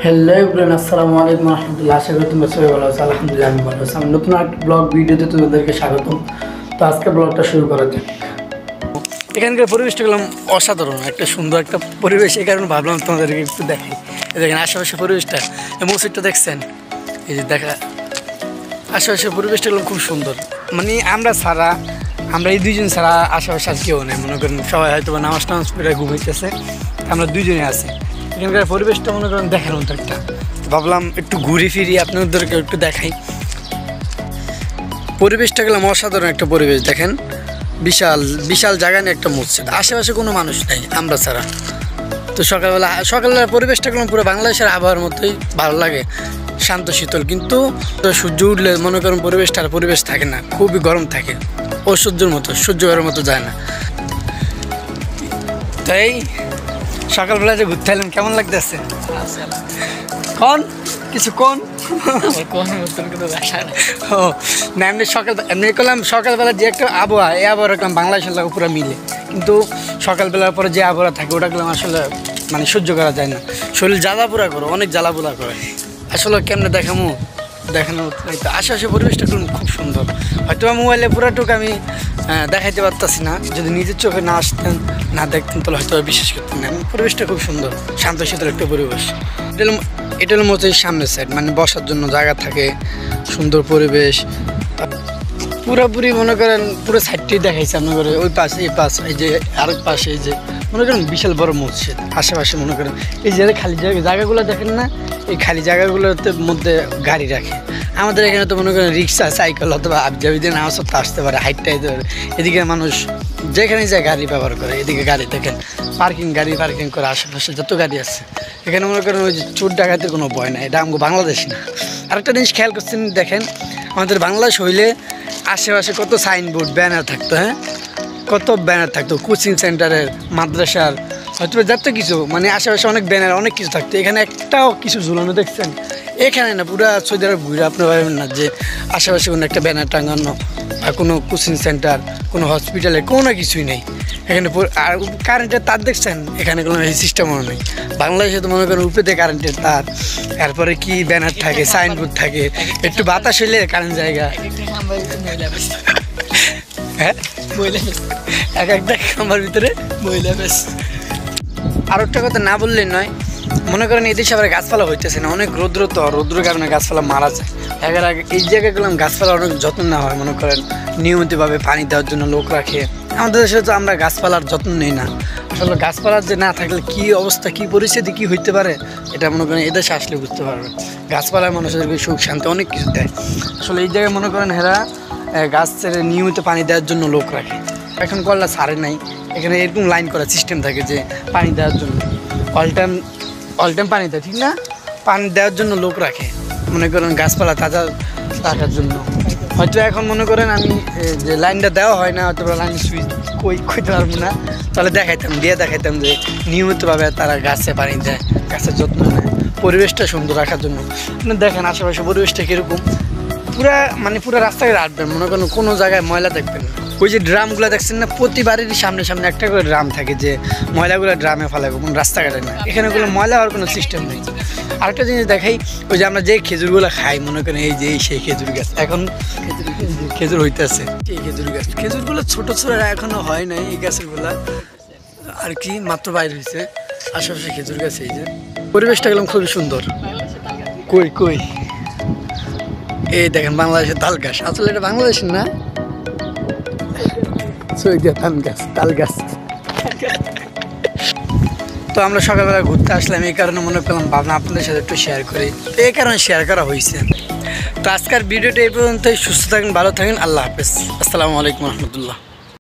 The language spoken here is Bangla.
হ্যালো এভরিওয়ান, আসসালামু আলাইকুম ওয়া রাহমাতুল্লাহি। আশা করি তোমরা সবাই ভালো আছো। আলহামদুলিল্লাহ আমি ভালো আছি। আমি নতুন একটা ব্লগ ভিডিওতে তোমাদেরকে স্বাগতম। তো আজকে ব্লগটা শুরু করা যাক। এখানকার পরিবেশটা গেলাম অসাধারণ, একটা সুন্দর একটা পরিবেশ। এই কারণে ভাবলাম তোমাদেরকে একটু দেখাই। দেখেন আশেপাশে পরিবেশটা, এই মসজিদটা দেখছেন, এই যে দেখা আশেপাশের পরিবেশটা গেলাম খুব সুন্দর। মানে আমরা এই দুইজন ছাড়া আশেপাশে আর কেউ নেই। মনে করেন সবাই হয়তো নামাজ পড়ে ঘুমাইতেছে, আমরা দুইজনে আছি। এখানকার পরিবেশটা মনে করেন দেখার মতো একটা। ভাবলাম একটু ঘুরে ফিরি আপনাদেরকে একটু দেখাই। পরিবেশটা গেলাম অসাধারণ একটা পরিবেশ। দেখেন বিশাল বিশাল জায়গা নিয়ে একটা মসজিদ, আশেপাশে কোনো মানুষ নেই আমরা ছাড়া। তো সকালবেলা পরিবেশটা গেলাম পুরো বাংলাদেশের আবহাওয়ার মতোই ভালো লাগে, শান্ত শীতল। কিন্তু সূর্য উঠলে মনে করেন পরিবেশটা আর পরিবেশ থাকে না, খুবই গরম থাকে, সূর্যের মতো সহ্য করার মতো যায় না। তাই সকালবেলা যে ঘুরতে এলাম কেমন লাগতেছে? না এমনি এমনি করলাম সকালবেলা যে একটা আবহাওয়া, এই আবহাওয়া রাখলাম বাংলাদেশের লাগে পুরো মিলে। কিন্তু সকালবেলার পরে যে আবহাওয়া থাকে ওটা করলাম আসলে মানে সহ্য করা যায় না, শরীর জ্বালাপোড়া করে, অনেক জ্বালাপোড়া করে। আসলে কেমনে দেখানো তো আশেপাশে পরিবেশটা খুব সুন্দর। হয়তো মোবাইলে পুরাটুকু আমি দেখাইতে পারতাছি না, যদি নিজের চোখে না আসতেন না দেখতেন তাহলে হয়তো বিশ্বাস করতেন না। পরিবেশটা খুব সুন্দর, শান্ত শীতল একটা পরিবেশ। এটা হলো মসজিদের সামনের সাইড, মানে বসার জন্য জায়গা থাকে, সুন্দর পরিবেশ। পুরোপুরি মনে করেন পুরো সাইডটাই দেখাইছে আপনার করে, ওই পাশে এই পাশ, এই যে আরেক পাশে, এই যে মনে করেন বিশাল বড় মসজিদ। আশেপাশে মনে করেন এই যে খালি জায়গাগুলো দেখেন না, এই খালি জায়গাগুলোতে মধ্যে গাড়ি রাখে। আমাদের এখানে তো মনে করেন রিক্সা, সাইকেল অথবা আবজাবিদের নামাজ তো আসতে পারে, হাইটটা যেতে পারে। এদিকে মানুষ যেখানে যায় গাড়ি ব্যবহার করে। এদিকে গাড়ি দেখেন গাড়ি পার্কিং করে, আশেপাশে যত গাড়ি আছে। এখানে মনে করেন ওই যে চোর ডাকাতের কোনো ভয় নাই। এটা আমাকে বাংলাদেশ না। আরেকটা জিনিস খেয়াল করছেন, দেখেন আমাদের বাংলাদেশ হইলে আশেপাশে কত সাইনবোর্ড, ব্যানার থাকতো। হ্যাঁ, কত ব্যানার থাকতো, কোচিং সেন্টারের, মাদ্রাসার, হয়তো যত কিছু, মানে আশেপাশে অনেক ব্যানার, অনেক কিছু থাকতো। এখানে একটাও কিছু ঝুলানো দেখছেন? এখানে না, পুরো সৌদি আরব ঘুরে আপনি ভাবেন না যে আশেপাশে কোনো একটা ব্যানার টাঙানো বা কোনো কোচিং সেন্টার, কোনো হসপিটালে কোনো কিছুই নেই এখানে। আর কারেন্টের তার দেখছেন? এখানে কোনো এই সিস্টেমও নেই। বাংলাদেশে তো মনে করেন উপরে কারেন্টের তার, তারপরে কি ব্যানার থাকে, সাইনবোর্ড থাকে, একটু বাতাস হইলে কারেন্ট জায়গা। হ্যাঁ, এক একটা খাম্বার ভিতরে মহিলা বেশ। আর একটা কথা না বললেই নয়, মনে করেন এদেশে আবার গাছপালা হইতেছে না, অনেক রৌদ্রের কারণে গাছপালা মারা যায়। এর আগে এই জায়গায় গেলাম গাছপালা অনেক যত্ন নেওয়া হয়, মনে করেন নিয়মিতভাবে পানি দেওয়ার জন্য লোক রাখে। আমাদের দেশে তো আমরা গাছপালার যত্ন নেই না। আসলে গাছপালার যে না থাকলে কী অবস্থা, কী পরিস্থিতি কী হইতে পারে, এটা মনে করেন এদেশে আসলে বুঝতে পারবে। গাছপালায় মানুষদেরকে সুখ শান্তি অনেক কিছু দেয়। আসলে এই জায়গায় মনে করেন হেরা গাছের নিয়মিত পানি দেওয়ার জন্য লোক রাখে। এখন কল্লা সারে নাই, এখানে এরকম লাইন করার সিস্টেম থাকে যে পানি দেওয়ার জন্য অল টাইম পানি দেয়, ঠিক না? পানি দেওয়ার জন্য লোক রাখে, মনে করেন গাছপালা তাজা রাখার জন্য। হয়তো এখন মনে করেন আমি যে লাইনটা দেওয়া হয় না, হয়তো লাইন সুইচ কইতে পারবো না, তাহলে দেখাইতাম যে নিয়মিতভাবে তারা গাছে পানি দেয়, গাছের যত্ন নেয় পরিবেশটা সুন্দর রাখার জন্য। আপনি দেখেন আশেপাশে পরিবেশটা কীরকম, পুরা রাস্তাঘাটে আসবেন, মনে করেন কোনো জায়গায় ময়লা দেখবেন না। ওই যে ড্রামগুলো দেখছেন না, প্রতি বাড়িরই সামনে একটা করে ড্রাম থাকে, যে ময়লাগুলো ড্রামে ফেলাবে, কোনো রাস্তাঘাটে না। এখানে কোনো ময়লা হওয়ার কোনো সিস্টেম নেই। আরেকটা জিনিস দেখাই, ওই যে আমরা যে খেজুরগুলো খাই, মনে করেন এই যে সেই খেজুর গাছ, এখন খেজুর হইতেছে, এই খেজুর গাছ, খেজুরগুলো ছোটো এখনো হয় নাই, এই গাছেরগুলা আর কি মাত্র বাইরে হয়েছে। আশেপাশে খেজুর গাছ, এই যে পরিবেশটা গেলাম খুবই সুন্দর। কই এই দেখেন বাংলাদেশের তাল গাছ, আসলে এটা বাংলাদেশের না, তাল গাছ। তো আমরা সকালবেলা ঘুরতে আসলাম, এই কারণে মনে করলাম ভাবনা আপনাদের সাথে একটু শেয়ার করি, তো এই কারণে শেয়ার করা হয়েছে। তো আজকের ভিডিওটা এই পর্যন্তই। সুস্থ থাকেন, ভালো থাকেন, আল্লাহ হাফেজ, আসসালামু আলাইকুম রহমতুল্লাহ।